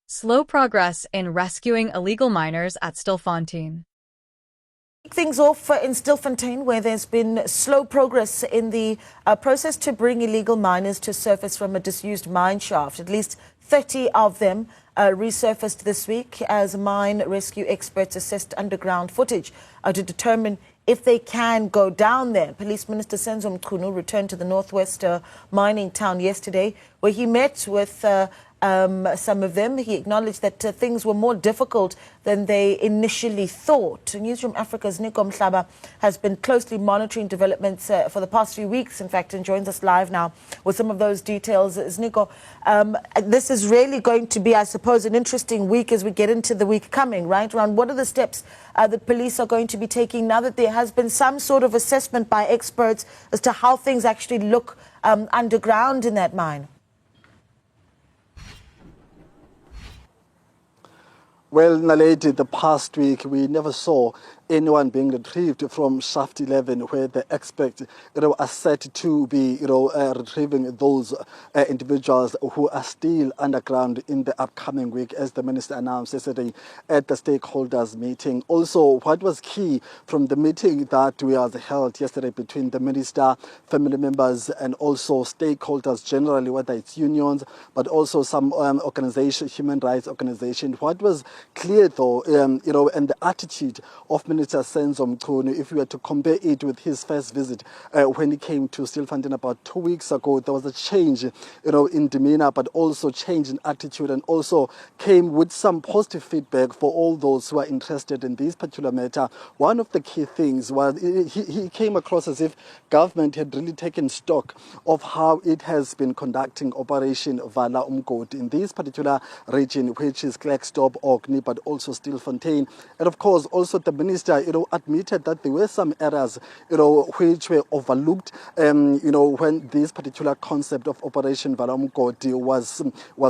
Slow progress in rescuing illegal miners at Stilfontein. Things off in Stilfontein, where there's been slow progress in the process to bring illegal miners to surface from a disused mine shaft. At least 30 of them resurfaced this week as mine rescue experts assessed underground footage to determine if they can go down there. Police Minister Senzo Mchunu returned to the northwest mining town yesterday, where he met with some of them. He acknowledged that things were more difficult than they initially thought. Newsroom Africa's Ziniko Mhlaba has been closely monitoring developments for the past few weeks, in fact, and joins us live now with some of those details. Ziniko, this is really going to be, I suppose, an interesting week as we get into the week coming, right? Around what are the steps that police are going to be taking now that there has been some sort of assessment by experts as to how things actually look underground in that mine? Well, Naledi, the past week we never saw anyone being retrieved from Shaft 11, where the experts are set to be retrieving those individuals who are still underground in the upcoming week, as the minister announced yesterday at the stakeholders meeting. Also, what was key from the meeting that was held yesterday between the minister, family members, and also stakeholders generally, whether it's unions, but also some organizations, human rights organizations, what was clear though, and the attitude of Minister Senzo Mchunu, if we were to compare it with his first visit when he came to Stilfontein about 2 weeks ago, there was a change, in demeanor, but also change in attitude, and also came with some positive feedback for all those who are interested in this particular matter. One of the key things was he came across as if government had really taken stock of how it has been conducting Operation Vala Umgodi in this particular region, which is Clipchamp, Orkney, but also Stilfontein. And of course, also the minister, admitted that there were some errors, which were overlooked, when this particular concept of Operation Vala Umgodi was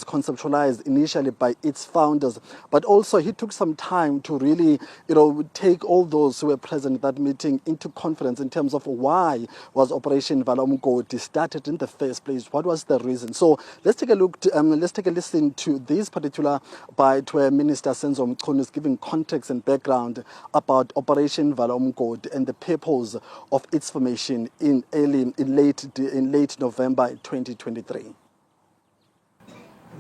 conceptualized initially by its founders. But also he took some time to really, take all those who were present at that meeting into confidence in terms of why was Operation Vala Umgodi started in the first place. What was the reason? So let's take a look. Let's take a listen to this particular bite where Minister Senzo Mchunu is giving context and background about Operation Vala Umgodi and the purpose of its formation in late November 2023.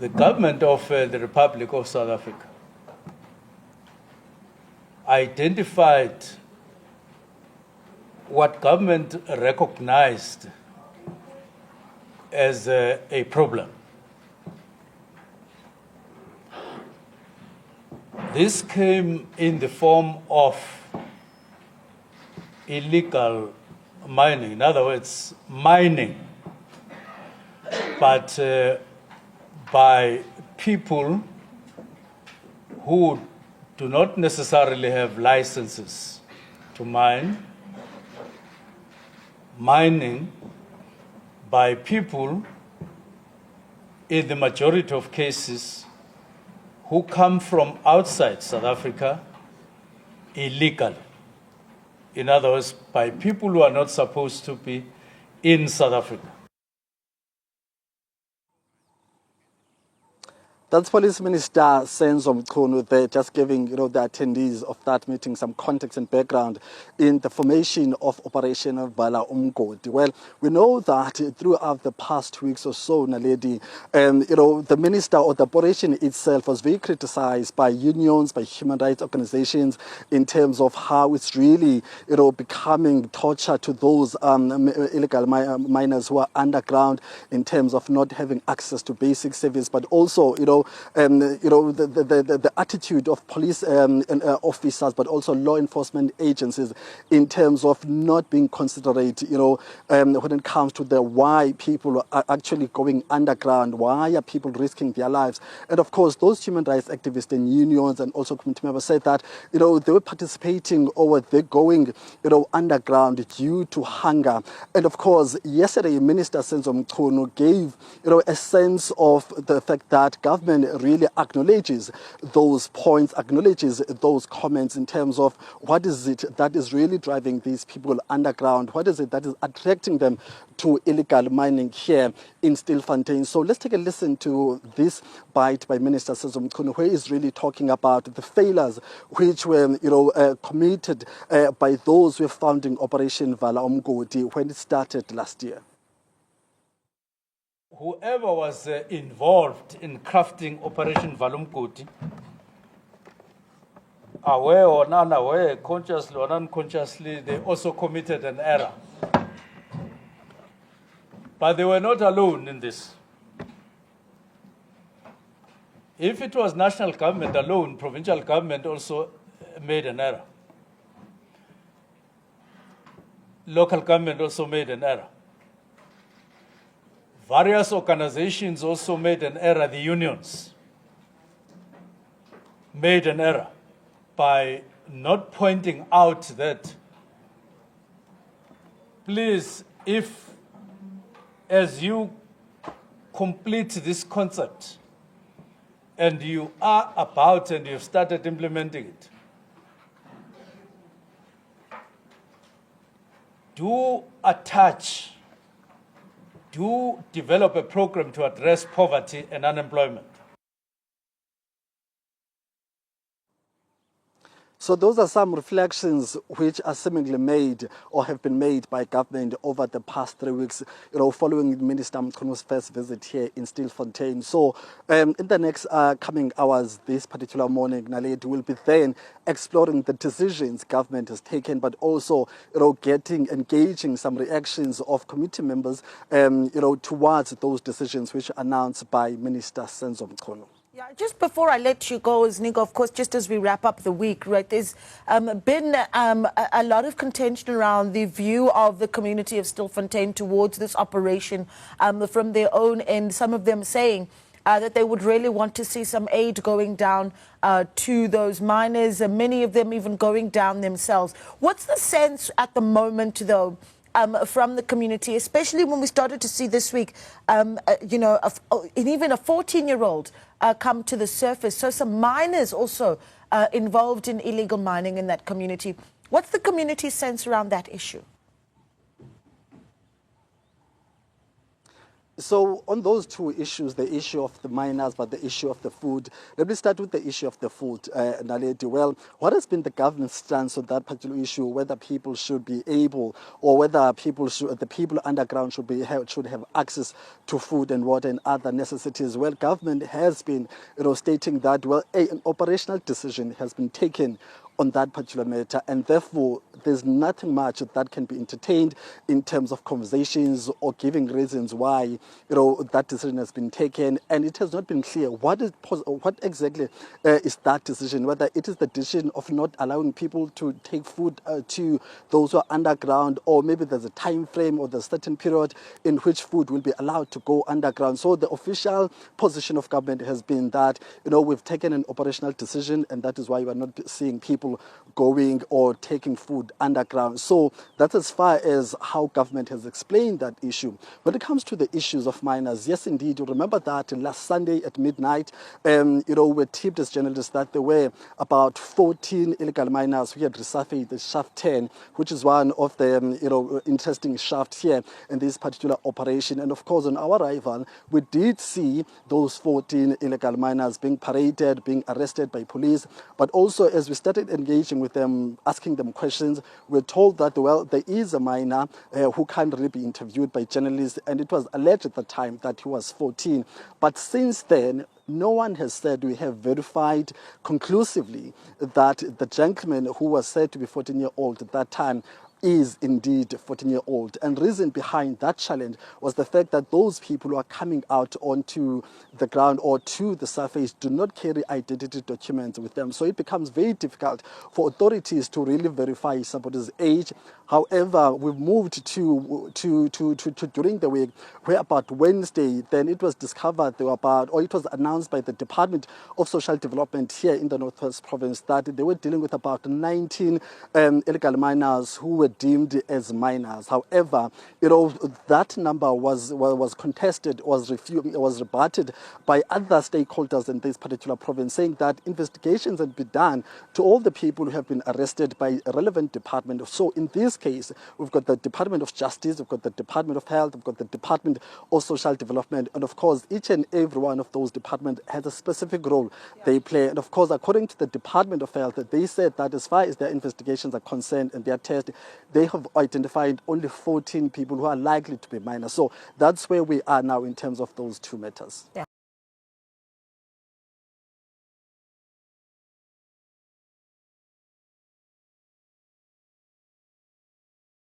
The government of the Republic of South Africa identified what government recognized as a problem. This came in the form of illegal mining, in other words, mining, but by people who do not necessarily have licenses to mine, mining by people, in the majority of cases, who come from outside South Africa illegally. In other words, by people who are not supposed to be in South Africa. That's Police Minister Senzo Mchunu there, just giving the attendees of that meeting some context and background in the formation of Operation Vala Umgodi. Well, we know that throughout the past weeks or so, Naledi, the minister or the operation itself was very criticized by unions, by human rights organizations, in terms of how it's really, becoming torture to those illegal miners who are underground, in terms of not having access to basic service, but also, the attitude of police officers, but also law enforcement agencies, in terms of not being considerate, when it comes to the why people are actually going underground, why are people risking their lives. And of course, those human rights activists and unions and also community members said that, they were participating or they're going, underground due to hunger. And of course, yesterday, Minister Senzo Mchunu gave, a sense of the fact that government government really acknowledges those points, acknowledges those comments in terms of what is it that is really driving these people underground, what is it that is attracting them to illegal mining here in Stilfontein. So let's take a listen to this bite by Minister Senzo Mchunu, where he's really talking about the failures which were committed by those who were founding Operation Vala Umgodi when it started last year. Whoever was involved in crafting Operation Valumkoti, aware or unaware, consciously or unconsciously, they also committed an error. But they were not alone in this. If it was national government alone, provincial government also made an error. Local government also made an error. Various organizations also made an error. The unions made an error by not pointing out that, please, if as you complete this concept and you are about and you've started implementing it, do develop a program to address poverty and unemployment. So those are some reflections which are seemingly made or have been made by government over the past 3 weeks, following Minister Mchunu's first visit here in Stilfontein. So in the next coming hours, this particular morning, Naledi will be then exploring the decisions government has taken, but also, engaging some reactions of committee members, towards those decisions which are announced by Minister Senzo Mchunu. Yeah, just before I let you go, Ziniko, of course, just as we wrap up the week, right, there's been a lot of contention around the view of the community of Stilfontein towards this operation from their own end, some of them saying that they would really want to see some aid going down to those miners, many of them even going down themselves. What's the sense at the moment, though, from the community, especially when we started to see this week, even a 14-year-old come to the surface. So some miners also involved in illegal mining in that community. What's the community's sense around that issue? So on those two issues, the issue of the miners, but the issue of the food, let me start with the issue of the food, Naledi. Well, what has been the government's stance on that particular issue, whether people should be able, or whether the people underground should have access to food and water and other necessities? Well, government has been stating that, well, an operational decision has been taken on that particular matter, and therefore there's nothing much that can be entertained in terms of conversations or giving reasons why that decision has been taken. And it has not been clear what exactly is that decision, whether it is the decision of not allowing people to take food to those who are underground, or maybe there's a time frame or there's a certain period in which food will be allowed to go underground. So the official position of government has been that we've taken an operational decision, and that is why we are not seeing people going or taking food underground. So that's as far as how government has explained that issue. When it comes to the issues of miners, yes, indeed, you remember that last Sunday at midnight, we tipped as journalists that there were about 14 illegal miners who had resurfaced the shaft 10, which is one of the interesting shafts here in this particular operation. And of course, on our arrival, we did see those 14 illegal miners being paraded, being arrested by police. But also, as we started engaging with them, asking them questions, we're told that, well, there is a miner who can't really be interviewed by journalists, and it was alleged at the time that he was 14. But since then, no one has said we have verified conclusively that the gentleman who was said to be 14-year-old at that time is indeed 14-year-old. And reason behind that challenge was the fact that those people who are coming out onto the ground or to the surface do not carry identity documents with them. So it becomes very difficult for authorities to really verify somebody's age, However, we've moved to during the week, where about Wednesday, then it was discovered there were about, or it was announced by the Department of Social Development here in the Northwest Province that they were dealing with about 19 illegal miners who were deemed as minors. However, that number was contested, was rebutted by other stakeholders in this particular province, saying that investigations had been done to all the people who have been arrested by a relevant department. So in this case, we've got the Department of Justice, we've got the Department of Health, we've got the Department of Social Development, and of course, each and every one of those departments has a specific role they play. And of course, according to the Department of Health, they said that as far as their investigations are concerned and their tests, they have identified only 14 people who are likely to be minors. So that's where we are now in terms of those two matters. Yeah.